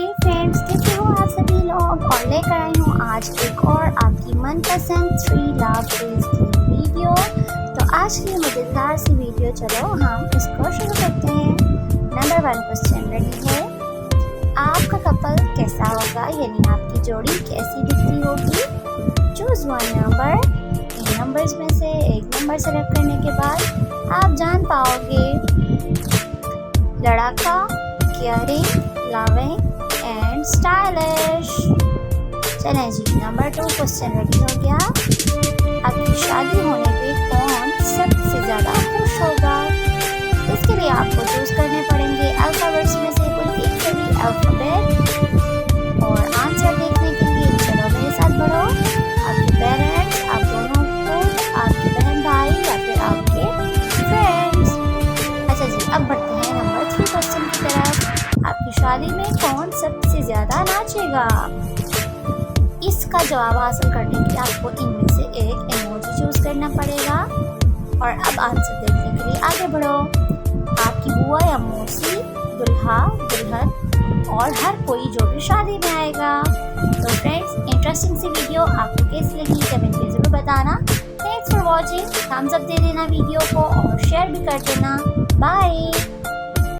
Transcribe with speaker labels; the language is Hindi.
Speaker 1: ओके फ्रेंड्स, कैसे हो आप सभी लोग। और लेकर आई हूँ आज एक और आपकी मनपसंद 3 लव ट्रीज की वीडियो। तो आज की मज़ेदार सी वीडियो, चलो हम इसको शुरू करते हैं। नंबर 1 क्वेश्चन रेडी है। आपका कपल कैसा होगा, यानी आपकी जोड़ी कैसी दिखती होगी। Choose 1 number. इन नंबर्स में से एक नंबर सेलेक्ट करने के बाद आप जान पाओगे लड़का केयरिंग, लविंग एंड स्टाइलिश। चलें जी, नंबर 2 क्वेश्चन रेडी हो गया। आपकी शादी होने पे कौन सबसे ज़्यादा खुश होगा। इसके लिए आपको चूज करने पड़ेंगे अल्फ़ाबेट्स में से कोई एक से भी अल्फ़ाबेट। और आंसर देखने के लिए चलो मेरे साथ बढ़ो। आपके पेरेंट्स, आप दोनों को, आपकी बहन भाई या फिर आपके फ्रेंड्स। अच्छा जी, अब बढ़ते हैं नंबर 3 क्वेश्चन की तरफ। आपकी शादी में कौन सबसे ज़्यादा नाचेगा। इसका जवाब हासिल करने के लिए आपको इनमें से एक इमोजी चूज करना पड़ेगा। और अब आंसर देखने के लिए आगे बढ़ो। आपकी बुआ या मौसी, दुल्हा दुल्हन और हर कोई जो भी शादी में आएगा। तो फ्रेंड्स, इंटरेस्टिंग सी वीडियो आपको कैसी लगी कमेंट में ज़रूर बताना। Thanks for watching. Thumbs up दे देना वीडियो को और शेयर भी कर देना। बाय।